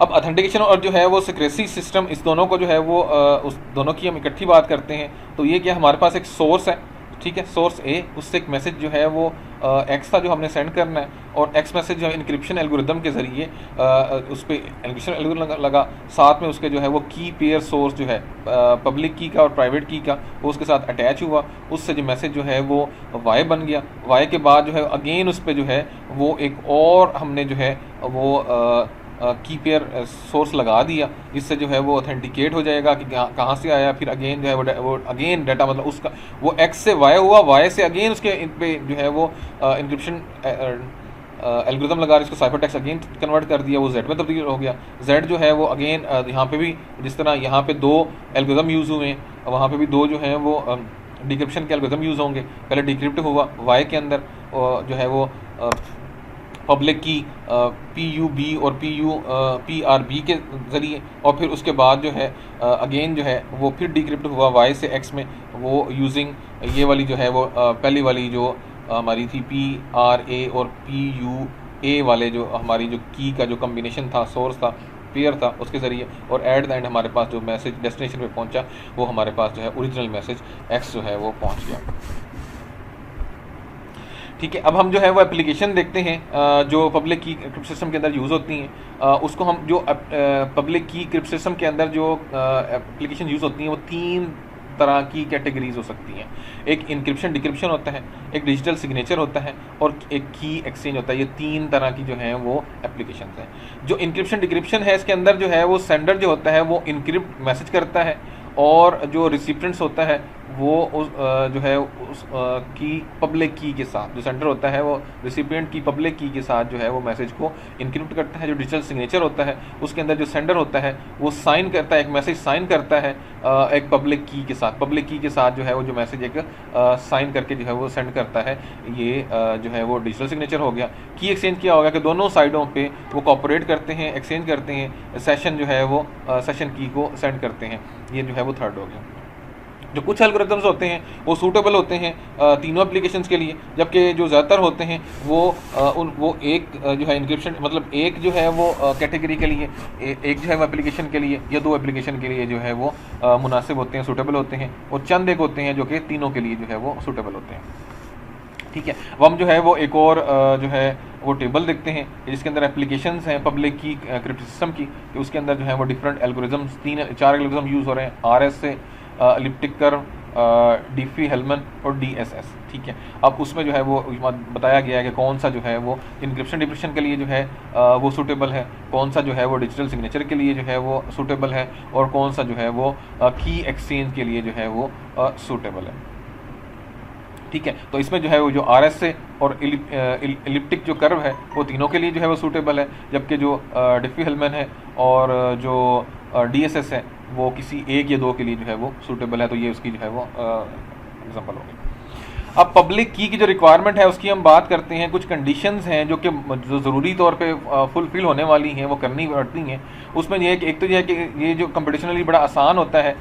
अब ऑथेंटिकेशन और जो है वो सिक्रेसी सिस्टम, इस दोनों को जो है वो उस दोनों की हम इकट्ठी बात करते हैं। तो ये क्या, हमारे पास एक सोर्स है, ठीक है, सोर्स ए, उससे एक मैसेज जो है वो एक्स था जो हमने सेंड करना है, और एक्स मैसेज जो है इंक्रिप्शन एल्गोरिदम के ज़रिए उस पर इंक्रिप्शन एल्गोरिदम लगा, साथ में उसके जो है वो की पेयर सोर्स जो है पब्लिक की का और प्राइवेट की का, वो उसके साथ अटैच हुआ, उससे जो मैसेज जो है वो वाई बन गया। वाई के बाद जो है अगेन उस पर जो है वो एक और हमने जो है वो की पेयर सोर्स लगा दिया, जिससे जो है वो ऑथेंटिकेट हो जाएगा कि कहाँ से आया। फिर अगेन जो है वो अगेन डाटा, मतलब उसका वो एक्स से वाई हुआ, वाई से अगेन उसके इन पे जो है वो इंक्रिप्शन एल्गोरिदम लगा, इसको साइफर टेक्स्ट अगेन कन्वर्ट कर दिया, वो जेड में तब्दील हो गया। जेड जो है वो अगेन यहाँ पे भी जिस तरह यहाँ पे दो एल्गोरिदम यूज़ हुए हैं, वहाँ पे भी दो जो हैं वो डिक्रिप्शन के एल्गोरिदम यूज़ होंगे। पहले डिक्रिप्ट हुआ वाई के अंदर जो है वो पब्लिक की PUB और PRB के ज़रिए, और फिर उसके बाद जो है अगेन जो है वो फिर डिक्रिप्ट हुआ वाई से एक्स में, वो यूजिंग ये वाली जो है वो पहली वाली जो हमारी थी PRA और PUA वाले जो हमारी जो की का जो कम्बिनेशन था, सोर्स था, पेयर था, उसके ज़रिए। और एट द एंड हमारे पास जो मैसेज डेस्टिनेशन पे पहुंचा, वो हमारे पास जो है ओरिजिनल मैसेज एक्स जो है वो पहुंच गया। ठीक है, अब हम जो है वो एप्लीकेशन देखते हैं जो पब्लिक की क्रिप्ट सिस्टम के अंदर यूज़ होती हैं। उसको हम जो पब्लिक की क्रिप्ट सिस्टम के अंदर जो एप्लीकेशन यूज़ होती हैं वो तीन तरह की कैटेगरीज हो सकती हैं। एक इंक्रिप्शन डिक्रिप्शन होता है, एक डिजिटल सिग्नेचर होता है, और एक की एक्सचेंज होता है। ये तीन तरह की जो हैं वो एप्लीकेशन हैं। जो इंक्रिप्शन डिक्रिप्शन है, इसके अंदर जो है वो सेंडर जो होता है वो इनक्रिप्ट मैसेज करता है, और जो रिसिपिएंट्स होता है वो उस जो है उस की पब्लिक की के साथ, जो सेंडर होता है वो रिसिपिएंट की पब्लिक की के साथ जो है वो मैसेज को इनक्रिप्ट करता है। जो डिजिटल सिग्नेचर होता है उसके अंदर जो सेंडर होता है वो साइन करता है, एक मैसेज साइन करता है एक पब्लिक की के साथ, पब्लिक की के साथ जो है वो जो मैसेज एक साइन करके जो है वो सेंड करता है। ये जो है वो डिजिटल सिग्नेचर हो गया। की एक्सचेंज क्या होगा कि दोनों साइडों पे वो कॉपरेट करते हैं, एक्सचेंज करते हैं, सेशन जो है वो सेशन की को सेंड करते हैं। ये जो है वो थर्ड हो गया। जो कुछ एल्गोरिथम्स होते हैं वो सूटेबल होते हैं तीनों एप्लीकेशंस के लिए, जबकि जो ज़्यादातर होते हैं वो एक जो है इंक्रिप्शन, मतलब एक जो है वो कैटेगरी के लिए, एक जो है वो एप्लीकेशन के लिए या दो एप्लीकेशन के लिए जो है वो मुनासिब होते हैं, सूटेबल होते हैं, और चंद एक होते हैं जो कि तीनों के लिए जो है वो सूटेबल होते हैं। ठीक है, अब हम जो है वो एक और जो है वो टेबल देखते हैं जिसके अंदर एप्लीकेशंस हैं पब्लिक की क्रिप्ट सिस्टम की, कि उसके अंदर जो है वो डिफरेंट एल्गोरिथम्स, चार एल्गोरिथम यूज़ हो रहे हैं, RS से एलिप्टिक कर्व, डिफी-हेलमन और DSS। ठीक है, अब उसमें जो है वो बताया गया है कि कौन सा जो है वो इंक्रिप्शन डिक्रिप्शन के लिए जो है वो सूटेबल है, कौन सा जो है वो डिजिटल सिग्नेचर के लिए जो है वो सूटेबल है, और कौन सा जो है वो की एक्सचेंज के लिए जो है वो सूटेबल है। ठीक है, तो इसमें जो है वो जो RS से और एलिप्टिक जो कर्व है वो तीनों के लिए जो है वो सूटेबल है, जबकि जो डिफी-हेलमन है और जो DSS है वो किसी एक या दो के लिए जो है वो सूटेबल है। तो ये उसकी जो है वो एग्जांपल होगी। अब पब्लिक की जो रिक्वायरमेंट है उसकी हम बात करते हैं। कुछ कंडीशंस हैं जो कि जो ज़रूरी तौर पे फुलफिल होने वाली हैं, वो करनी पड़ती हैं। उसमें यह है कि एक तो यह है कि ये जो कंपटिशनली बड़ा आसान होता है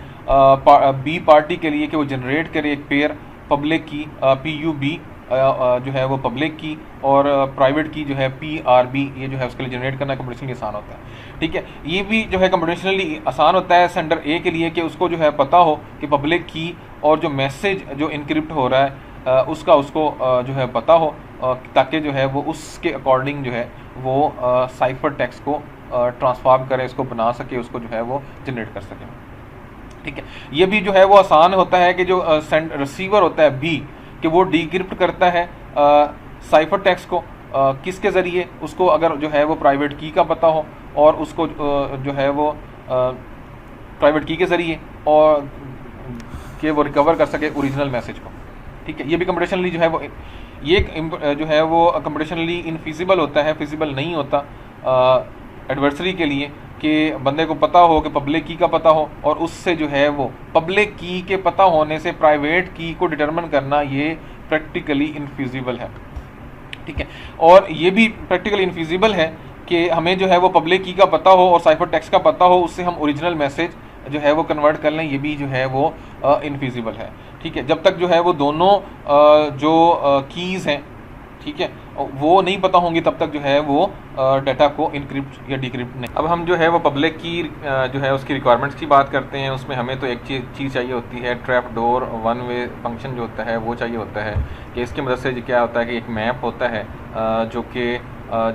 बी पार्टी के लिए कि वो जनरेट करे एक पेयर पब्लिक की PUB जो है वो पब्लिक की, और प्राइवेट की जो है PRB, ये जो है उसके लिए जनरेट करना कंपटिशनली आसान होता है। ठीक है, ये भी जो है कंपटिशनली आसान होता है सेंडर ए के लिए कि उसको जो है पता हो कि पब्लिक की और जो मैसेज जो इनक्रिप्ट हो रहा है उसका उसको जो है पता हो, ताकि जो है वो उसके अकॉर्डिंग जो है वो साइफर टेक्स्ट को ट्रांसफॉर्म करे, इसको बना सके, उसको जो है वो जनरेट कर सके। ठीक है, ये भी जो है वो आसान होता है कि जो रिसीवर होता है बी, कि वो डिक्रिप्ट करता है साइफर टेक्स्ट को किसके ज़रिए, उसको अगर जो है वो प्राइवेट की का पता हो, और उसको जो है वो प्राइवेट की के ज़रिए और कि वो रिकवर कर सके ओरिजिनल मैसेज को। ठीक है, ये भी कंपटिशनली जो है वो ये जो है वो कंपटिशनली इनफिजिबल होता है, फिजिबल नहीं होता एडवर्सरी के लिए, कि बंदे को पता हो कि पब्लिक की का पता हो, और उससे जो है वो पब्लिक की के पता होने से प्राइवेट की को डिटरमिन करना ये प्रैक्टिकली इनफिजिबल है। ठीक है, और ये भी प्रैक्टिकली इनफिजिबल है कि हमें जो है वो पब्लिक की का पता हो और साइफर टेक्स्ट का पता हो, उससे हम ओरिजिनल मैसेज जो है वो कन्वर्ट कर लें, ये भी जो है वो इनफिजिबल है। ठीक है, जब तक जो है वो दोनों जो कीज़ हैं ठीक है, और वो नहीं पता होंगी तब तक जो है वो डाटा को इनक्रिप्ट या डिक्रिप्ट नहीं। अब हम जो है वो पब्लिक की जो है उसकी रिक्वायरमेंट्स की बात करते हैं। उसमें हमें तो एक चीज़ चाहिए होती है, trap door one way function जो होता है वो चाहिए होता है कि इसकी मदद से क्या होता है कि एक मैप होता है जो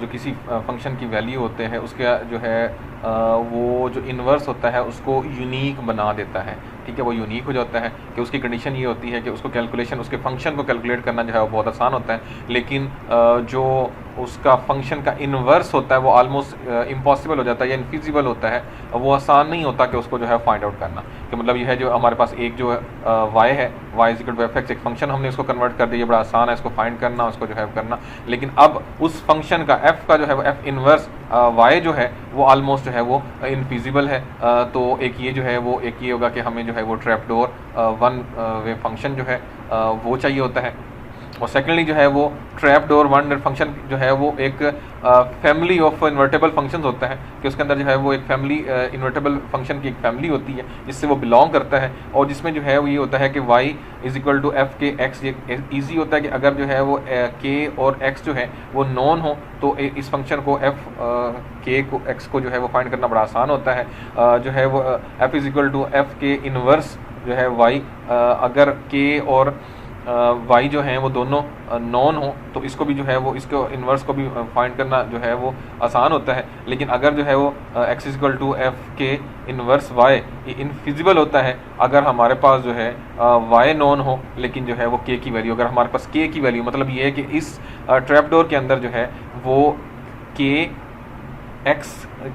किसी फंक्शन की वैल्यू होते हैं उसका जो है वो जो इन्वर्स होता है उसको यूनिक बना देता है। ठीक है, वो यूनिक हो जाता है कि उसकी कंडीशन ये होती है कि उसको कैलकुलेशन, उसके फंक्शन को कैलकुलेट करना जो है वो बहुत आसान होता है, लेकिन जो उसका फंक्शन का इन्वर्स होता है वो ऑलमोस्ट इम्पॉसिबल हो जाता है या इनफिजिबल होता है। वो आसान नहीं होता कि उसको जो है फाइंड आउट करना, कि मतलब ये है जो हमारे पास एक जो वाई है, Y is equal to F X, एक फंक्शन हमने उसको कन्वर्ट कर दिया, बड़ा आसान है इसको फाइंड करना, उसको जो है करना। लेकिन अब उस फंक्शन का एफ का जो है वो एफ इन्वर्स वाई जो है वो ऑलमोस्ट जो है वो इनफिजिबल है। तो एक ये जो है वो एक ये होगा कि हमें जो है वो trap door one way function जो है वो चाहिए होता है। और सेकेंडली जो है वो ट्रैप डोर वन फंक्शन जो है वो एक फैमिली ऑफ इन्वर्टेबल फंक्शंस होता है कि उसके अंदर जो है वो एक फैमिली इन्वर्टेबल फंक्शन की एक फैमिली होती है जिससे वो बिलोंग करता है, और जिसमें जो है वो ये होता है कि y is equal to F के एक्स। ये ईजी होता है कि अगर जो है वो k और x जो है वो नॉन हो तो इस फंक्शन को f k को x को जो है वो फाइंड करना बड़ा आसान होता है। जो है वो f is equal to F के इन्वर्स जो है y, अगर k और y जो हैं वो दोनों नॉन हो तो इसको भी जो है वो इसको इन्वर्स को भी फाइंड करना जो है वो आसान होता है। लेकिन अगर जो है वो x इक्वल टू एफ के इन्वर्स y ये इनफिजिबल होता है अगर हमारे पास जो है y नॉन हो, लेकिन जो है वो k की वैल्यू, अगर हमारे पास k की वैल्यू, मतलब ये है कि इस ट्रैप डोर के अंदर जो है वो k x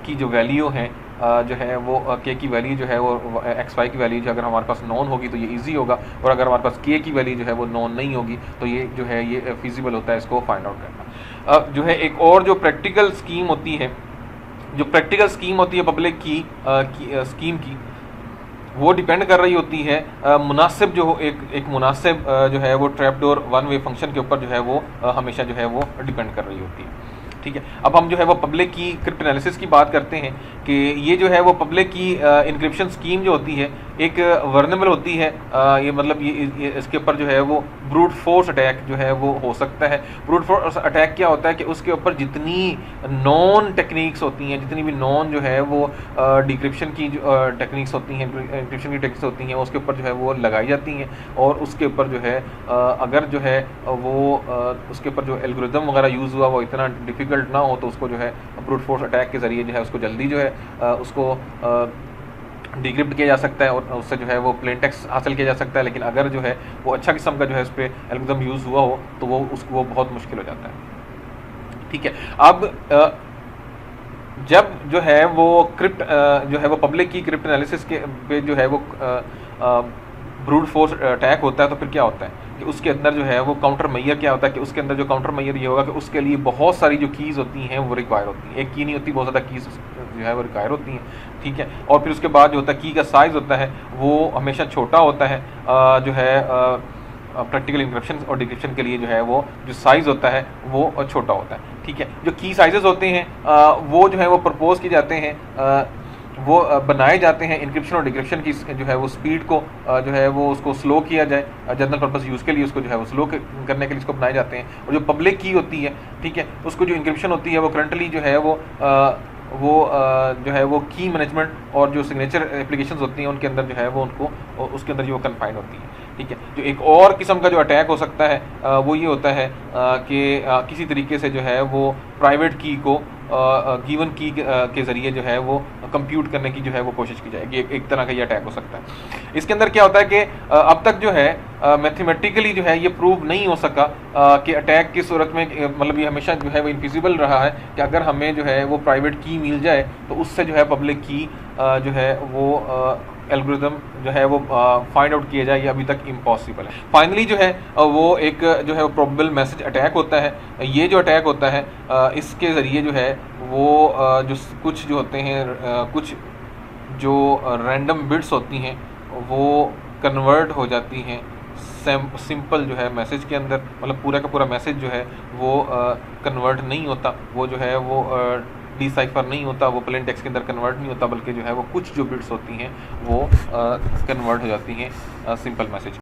की जो वैल्यू है जो है वो k की वैल्यू जो है वो एक्स वाई की वैल्यू जो अगर हमारे पास नॉन होगी तो ये इजी होगा, और अगर हमारे पास k की वैल्यू जो है वो नॉन नहीं होगी तो ये जो है ये फिजिबल होता है इसको फाइंड आउट करना। अब जो है एक और जो प्रैक्टिकल स्कीम होती है, पब्लिक की स्कीम की, वो डिपेंड कर रही होती है मुनासिब जो एक मुनासिब जो है वो trap door one way function के ऊपर जो है वो हमेशा जो है वो डिपेंड कर रही होती है। ठीक है, अब हम जो है वो पब्लिक की क्रिप्ट एनालिसिस की बात करते हैं कि ये जो है वो पब्लिक की इनक्रिप्शन स्कीम जो होती है एक वर्नेबल होती है। ये मतलब ये इसके ऊपर जो है वो ब्रूट फोर्स अटैक जो है वो हो सकता है। ब्रूट फोर्स अटैक क्या होता है कि उसके ऊपर जितनी नॉन टेक्निक्स होती हैं, जितनी भी नॉन जो है वो डिक्रिप्शन की जो टेक्निक्स होती हैं, इंक्रिप्शन की टेक्निक्स होती हैं, उसके ऊपर जो है वो लगाई जाती हैं, और उसके ऊपर जो है अगर जो है वो उसके ऊपर जो एल्गोरिदम वगैरह यूज़ हुआ वो इतना डिफ़िकल्ट ना हो तो उसको जो है ब्रूट फोर्स अटैक के ज़रिए जो है उसको जल्दी जो है उसको डिक्रिप्ट किया जा सकता है और उससे जो है वो प्लेन टेक्स्ट हासिल किया जा सकता है। लेकिन अगर जो है वो अच्छा किस्म का जो है उस पर एल्गोरिदम यूज़ हुआ हो तो वो उसको वो बहुत मुश्किल हो जाता है। ठीक है, अब जब जो है वो क्रिप्ट जो है वो पब्लिक की क्रिप्ट एनालिसिस के पे जो है वो ब्रूट फोर्स अटैक होता है तो फिर क्या होता है कि उसके अंदर जो है वो काउंटर मैयर क्या होता है कि उसके अंदर जो काउंटर मैयर ये होगा कि उसके लिए बहुत सारी जो कीज़ होती हैं वो रिक्वायर होती हैं। एक की नहीं होती, बहुत ज़्यादा कीज़ जो है वो रिक्वायर होती हैं। ठीक है, और फिर उसके बाद जो होता है की का साइज़ होता है वो हमेशा छोटा होता है। जो है प्रैक्टिकल इंक्रिप्शन और डिक्रिप्शन के लिए जो है वो जो साइज़ होता है वो छोटा होता है। ठीक है, जो की साइजेस होते हैं वो जो है वो प्रपोज किए जाते हैं, वो बनाए जाते हैं इंक्रिप्शन और डिक्रिप्शन की जो है वो स्पीड को जो है वो उसको स्लो किया जाए, जनरल पर्पस यूज़ के लिए उसको जो है वो स्लो करने के लिए इसको बनाए जाते हैं। और जो पब्लिक की होती है, ठीक है, उसको जो इंक्रिप्शन होती है वो करंटली जो है वो जो है वो की मैनेजमेंट और जो सिग्नेचर एप्लीकेशंस होती हैं उनके अंदर जो है वो उनको उसके अंदर जो कन्फाइंड होती है। ठीक है, जो एक और किस्म का जो अटैक हो सकता है वो ये होता है कि किसी तरीके से जो है वो प्राइवेट की को गिवन की के ज़रिए जो है वो कंप्यूट करने की जो है वो कोशिश की जाएगी। एक तरह का ये अटैक हो सकता है। इसके अंदर क्या होता है कि अब तक जो है मैथमेटिकली जो है ये प्रूव नहीं हो सका कि अटैक की सूरत में मतलब ये हमेशा जो है वो इनफिजिबल रहा है कि अगर हमें जो है वो प्राइवेट की मिल जाए तो उससे जो है पब्लिक की जो है वो एल्गोरिदम जो है वो फाइंड आउट किया जाए, ये अभी तक इम्पॉसिबल है। फाइनली जो है वो एक जो है प्रोबेबल मैसेज अटैक होता है। ये जो अटैक होता है इसके ज़रिए जो है वो जो कुछ जो होते हैं कुछ जो रैंडम बिट्स होती हैं वो कन्वर्ट हो जाती हैं सिंपल जो है मैसेज के अंदर, मतलब पूरा का पूरा मैसेज जो है वो कन्वर्ट नहीं होता, वो जो है वो डिसाइफर नहीं होता, वो प्लेन टेक्स्ट के अंदर कन्वर्ट नहीं होता, बल्कि जो है वो कुछ जो बिट्स होती हैं वो कन्वर्ट हो जाती हैं सिंपल मैसेज।